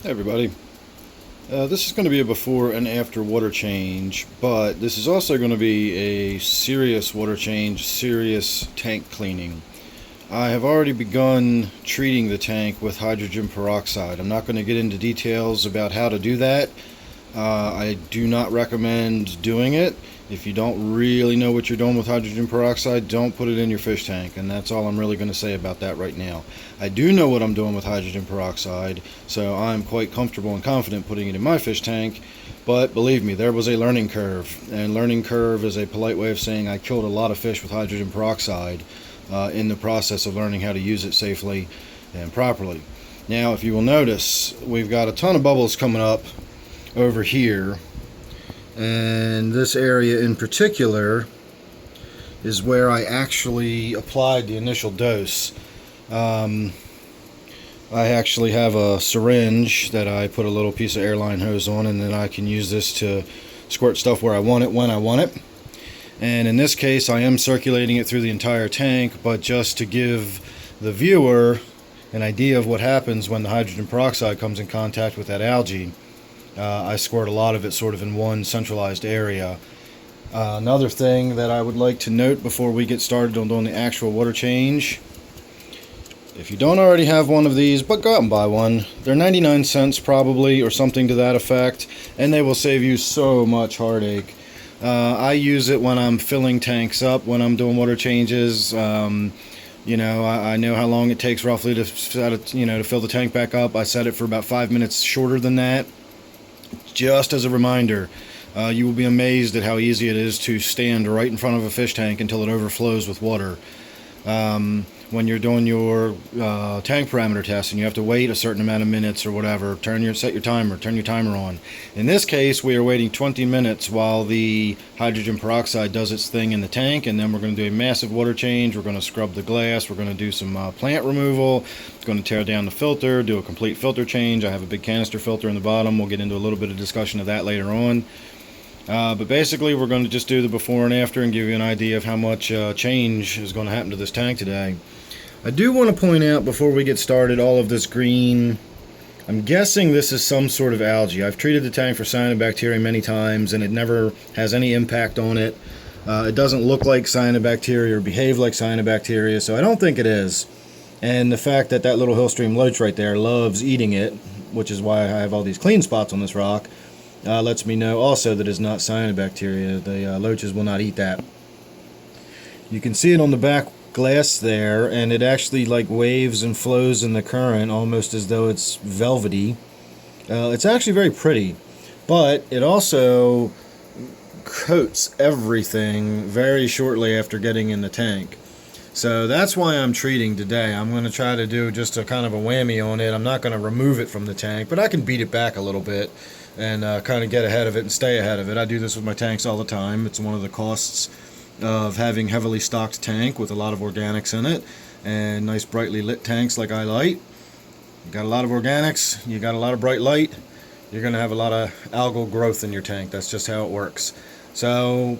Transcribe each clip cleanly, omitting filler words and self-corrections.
Hey everybody, this is going to be a before and after water change, but this is also going to be a serious water change, serious tank cleaning. I have already begun treating the tank with hydrogen peroxide. I'm not going to get into details about how to do that. I do not recommend doing it. If you don't really know what you're doing with hydrogen peroxide, don't put it in your fish tank, and that's all I'm really going to say about that right now. I do know what I'm doing with hydrogen peroxide, so I'm quite comfortable and confident putting it in my fish tank, but believe me, there was a learning curve, and learning curve is a polite way of saying I killed a lot of fish with hydrogen peroxide in the process of learning how to use it safely and properly. Now, if you will notice, we've got a ton of bubbles coming up over here, and this area in particular is where I actually applied the initial dose. I actually have a syringe that I put a little piece of airline hose on, and then I can use this to squirt stuff where I want it, when I want it. And in this case, I am circulating it through the entire tank, but just to give the viewer an idea of what happens when the hydrogen peroxide comes in contact with that algae, I squirt a lot of it sort of in one centralized area. Another thing that I would like to note before we get started on doing the actual water change, if you don't already have one of these, but go out and buy one. They're 99 cents probably, or something to that effect, and they will save you so much heartache. I use it when I'm filling tanks up, when I'm doing water changes. You know, I know how long it takes roughly to set it, to fill the tank back up. I set it for about 5 minutes shorter than that. Just as a reminder, you will be amazed at how easy it is to stand right in front of a fish tank until it overflows with water. When you're doing your tank parameter test and you have to wait a certain amount of minutes or whatever, turn your timer on. In this case, we are waiting 20 minutes while the hydrogen peroxide does its thing in the tank, and then we're going to do a massive water change. We're going to scrub the glass, we're going to do some plant removal, going to tear down the filter, do a complete filter change. I have a big canister filter in the bottom. We'll get into a little bit of discussion of that later on. But basically, we're going to just do the before and after and give you an idea of how much change is going to happen to this tank today. I do want to point out before we get started, all of this green, I'm guessing this is some sort of algae. I've treated the tank for cyanobacteria many times and it never has any impact on it. It doesn't look like cyanobacteria or behave like cyanobacteria, so I don't think it is. And the fact that that little hillstream loach right there loves eating it, which is why I have all these clean spots on this rock, lets me know also that it's not cyanobacteria. The loaches will not eat that. You can see it on the back glass there, and it actually like waves and flows in the current almost as though it's velvety. It's actually very pretty, but it also coats everything very shortly after getting in the tank. So that's why I'm treating today. I'm going to try to do just a kind of a whammy on it. I'm not going to remove it from the tank, but I can beat it back a little bit and kind of get ahead of it and stay ahead of it. I do this with my tanks all the time. It's one of the costs of having heavily stocked tank with a lot of organics in it, and nice brightly lit tanks like I like. You got a lot of organics, you got a lot of bright light, you're going to have a lot of algal growth in your tank. That's just how it works. So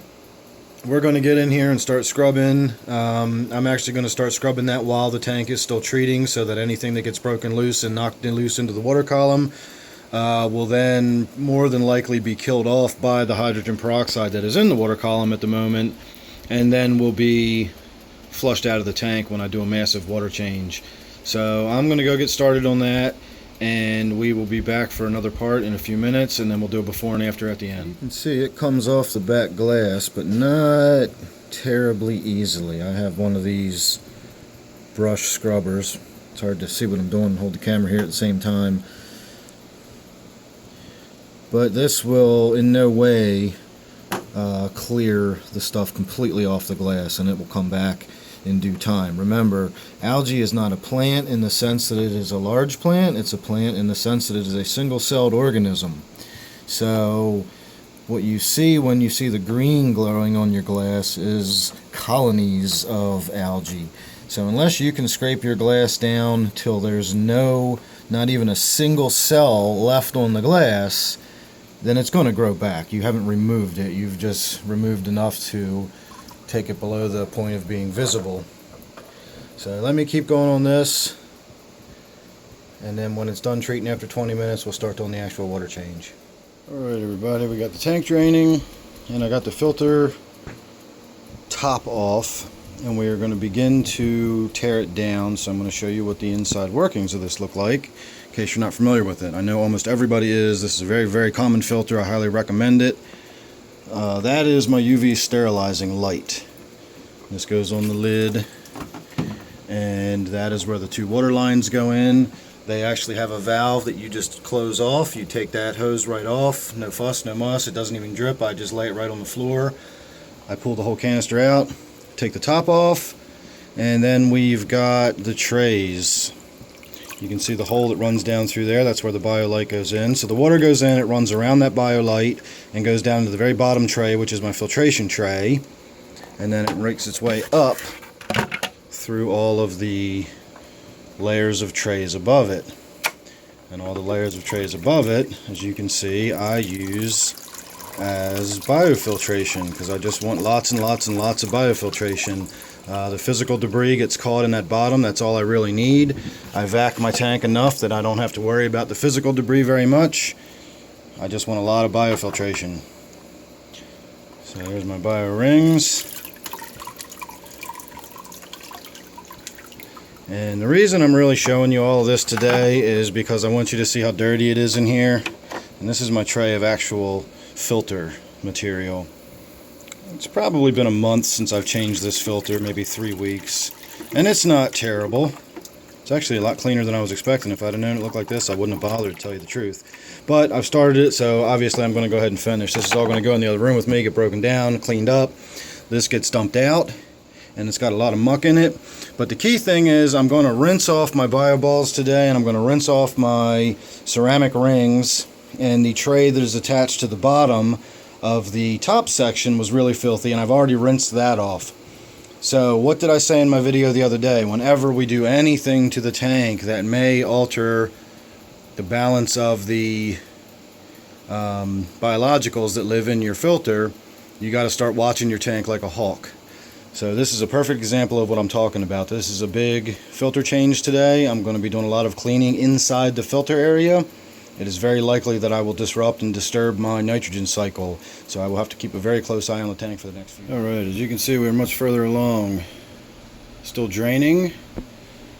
we're going to get in here and start scrubbing. I'm actually going to start scrubbing that while the tank is still treating, so that anything that gets broken loose and knocked loose into the water column will then more than likely be killed off by the hydrogen peroxide that is in the water column at the moment, and then will be flushed out of the tank when I do a massive water change. So I'm going to go get started on that, and we will be back for another part in a few minutes, and then we'll do a before and after at the end. You can see it comes off the back glass, but not terribly easily. I have one of these brush scrubbers. It's hard to see what I'm doing and hold the camera here at the same time. But this will in no way clear the stuff completely off the glass, and it will come back in due time. Remember, algae is not a plant in the sense that it is a large plant. It's a plant in the sense that it is a single-celled organism. So what you see when you see the green glowing on your glass is colonies of algae. So unless you can scrape your glass down till there's not even a single cell left on the glass, then it's going to grow back. You haven't removed it. You've just removed enough to take it below the point of being visible. So let me keep going on this. and then when it's done treating after 20 minutes, we'll start doing the actual water change. Alright everybody, we got the tank draining, and I got the filter top off, and we are going to begin to tear it down. So I'm going to show you what the inside workings of this look like, in case you're not familiar with it. I know almost everybody is. This is a very, very common filter. I highly recommend it. That is my UV sterilizing light. This goes on the lid, and that is where the two water lines go in. They actually have a valve that you just close off. You take that hose right off. No fuss, no muss. It doesn't even drip. I just lay it right on the floor. I pull the whole canister out, take the top off, and then we've got the trays. You can see the hole that runs down through there. That's where the BioLite goes in. So the water goes in, it runs around that BioLite and goes down to the very bottom tray, which is my filtration tray, and then it rakes its way up through all of the layers of trays above it. And all the layers of trays above it, as you can see, I use as biofiltration, because I just want lots and lots and lots of biofiltration. The physical debris gets caught in that bottom. That's all I really need. I vac my tank enough that I don't have to worry about the physical debris very much. I just want a lot of biofiltration. So there's my bio rings. And the reason I'm really showing you all of this today is because I want you to see how dirty it is in here. And this is my tray of actual filter material. It's probably been a month since I've changed this filter, maybe 3 weeks, and it's not terrible. It's actually a lot cleaner than I was expecting. If I'd have known it looked like this, I wouldn't have bothered, to tell you the truth. But I've started it, so obviously I'm going to go ahead and finish. This is all going to go in the other room with me, get broken down, cleaned up. This gets dumped out, and it's got a lot of muck in it. But the key thing is I'm going to rinse off my bio balls today, and I'm going to rinse off my ceramic rings. And the tray that is attached to the bottom of the top section was really filthy, and I've already rinsed that off. So what did I say in my video the other day? Whenever we do anything to the tank that may alter the balance of the biologicals that live in your filter, you got to start watching your tank like a hawk. So this is a perfect example of what I'm talking about. This is a big filter change today. I'm going to be doing a lot of cleaning inside the filter area. It is very likely that I will disrupt and disturb my nitrogen cycle, so I will have to keep a very close eye on the tank for the next few. Alright, as you can see, we're much further along. Still draining.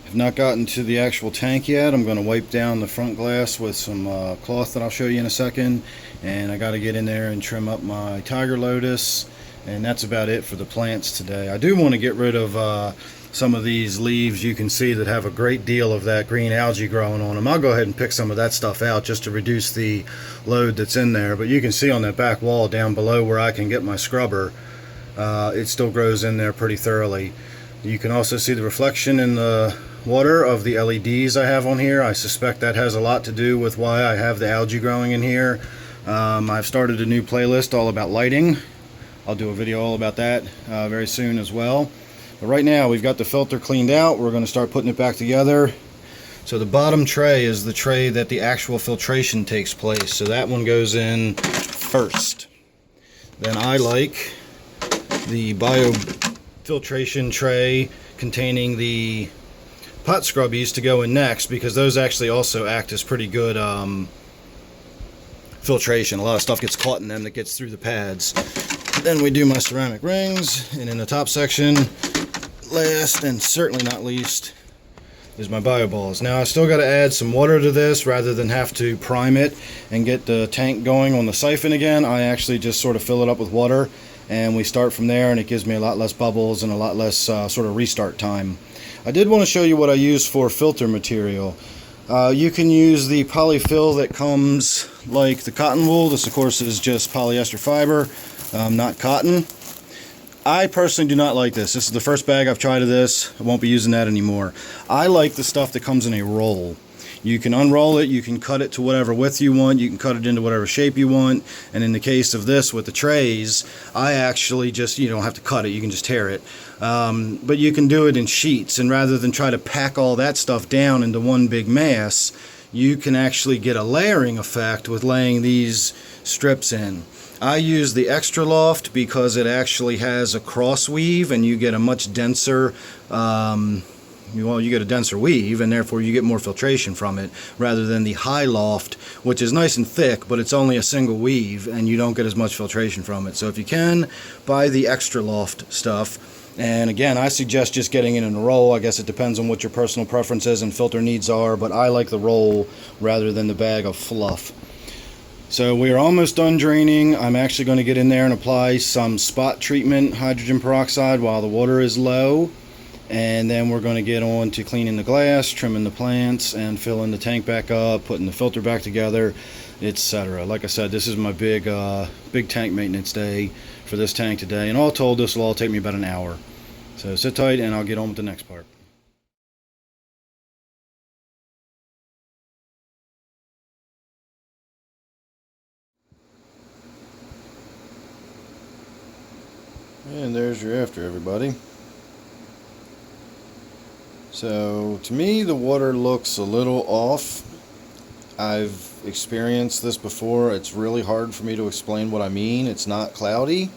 Have not gotten to the actual tank yet. I'm going to wipe down the front glass with some cloth that I'll show you in a second, and I got to get in there and trim up my Tiger Lotus, and that's about it for the plants today. I do want to get rid of some of these leaves you can see that have a great deal of that green algae growing on them. I'll go ahead and pick some of that stuff out just to reduce the load that's in there. But you can see on that back wall down below where I can get my scrubber, it still grows in there pretty thoroughly. You can also see the reflection in the water of the LEDs I have on here. I suspect that has a lot to do with why I have the algae growing in here. I've started a new playlist all about lighting. I'll do a video all about that very soon as well. But right now we've got the filter cleaned out. We're going to start putting it back together. So the bottom tray is the tray that the actual filtration takes place. So that one goes in first. Then I like the biofiltration tray containing the pot scrubbies to go in next, because those actually also act as pretty good filtration. A lot of stuff gets caught in them that gets through the pads. Then we do my ceramic rings, and in the top section, last and certainly not least, is my bio balls. Now I still got to add some water to this rather than have to prime it and get the tank going on the siphon again. I actually just sort of fill it up with water, and we start from there, and it gives me a lot less bubbles and a lot less sort of restart time. I did want to show you what I use for filter material. You can use the polyfill that comes like the cotton wool. This of course is just polyester fiber, not cotton. I personally do not like this. This is the first bag I've tried of this. I won't be using that anymore. I like the stuff that comes in a roll. You can unroll it, you can cut it to whatever width you want, you can cut it into whatever shape you want, and in the case of this with the trays, I actually just, you don't have to cut it, you can just tear it. But you can do it in sheets, and rather than try to pack all that stuff down into one big mass, you can actually get a layering effect with laying these strips in. I use the Extra Loft because it actually has a cross weave, and you get a much denser you get a denser weave, and therefore you get more filtration from it, rather than the high loft, which is nice and thick, but it's only a single weave, and you don't get as much filtration from it. So if you can, buy the extra loft stuff. And again, I suggest just getting it in a roll. I guess it depends on what your personal preferences and filter needs are, but I like the roll rather than the bag of fluff. So we are almost done draining. I'm actually going to get in there and apply some spot treatment hydrogen peroxide while the water is low. And then we're going to get on to cleaning the glass, trimming the plants, and filling the tank back up, putting the filter back together, etc. Like I said, this is my big tank maintenance day for this tank today. And all told, this will all take me about an hour. So sit tight and I'll get on with the next part. And there's your after, everybody. So to me, the water looks a little off. I've experienced this before. It's really hard for me to explain what I mean. It's not cloudy,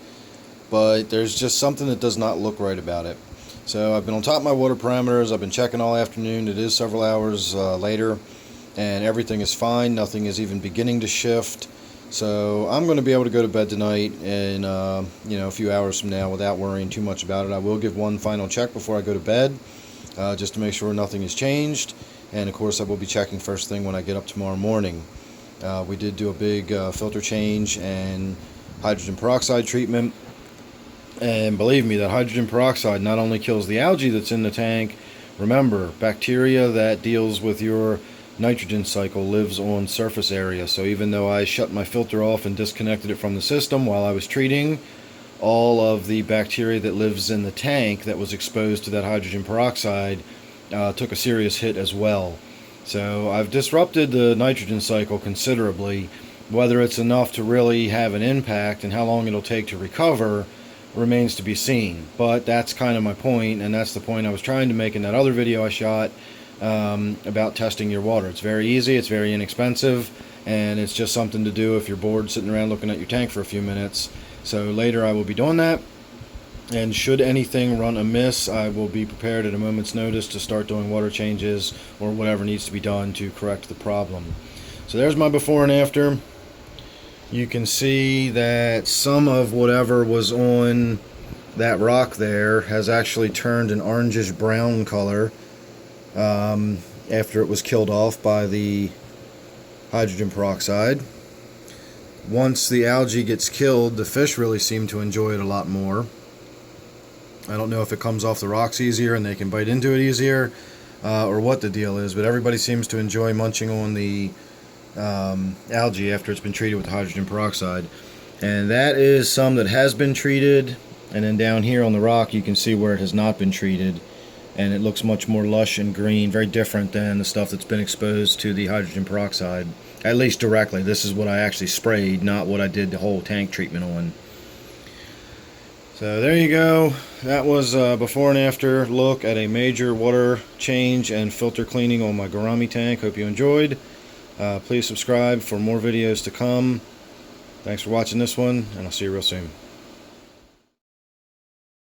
but there's just something that does not look right about it. So I've been on top of my water parameters. I've been checking all afternoon. It is several hours later, and everything is fine. Nothing is even beginning to shift. So I'm going to be able to go to bed tonight in a few hours from now without worrying too much about it. I will give one final check before I go to bed, just to make sure nothing has changed. And of course I will be checking first thing when I get up tomorrow morning. We did do a big filter change and hydrogen peroxide treatment. And believe me, that hydrogen peroxide not only kills the algae that's in the tank. Remember, bacteria that deals with your nitrogen cycle lives on surface area. So even though I shut my filter off and disconnected it from the system while I was treating, all of the bacteria that lives in the tank that was exposed to that hydrogen peroxide took a serious hit as well. So I've disrupted the nitrogen cycle considerably. Whether it's enough to really have an impact and how long it'll take to recover remains to be seen. But that's kind of my point, and that's the point I was trying to make in that other video I shot about testing your water. It's very easy, it's very inexpensive, and it's just something to do if you're bored sitting around looking at your tank for a few minutes. So later I will be doing that, and should anything run amiss, I will be prepared at a moment's notice to start doing water changes or whatever needs to be done to correct the problem. So there's my before and after. You can see that some of whatever was on that rock there has actually turned an orangish brown color after it was killed off by the hydrogen peroxide. Once the algae gets killed, the fish really seem to enjoy it a lot more. I don't know if it comes off the rocks easier and they can bite into it easier, or what the deal is, but everybody seems to enjoy munching on the algae after it's been treated with hydrogen peroxide. And that is some that has been treated, and then down here on the rock you can see where it has not been treated, and it looks much more lush and green, very different than the stuff that's been exposed to the hydrogen peroxide, at least directly. This is what I actually sprayed, not what I did the whole tank treatment on. So there you go. That was a before and after look at a major water change and filter cleaning on my Gourami tank. Hope you enjoyed. Please subscribe for more videos to come. Thanks for watching this one, and I'll see you real soon.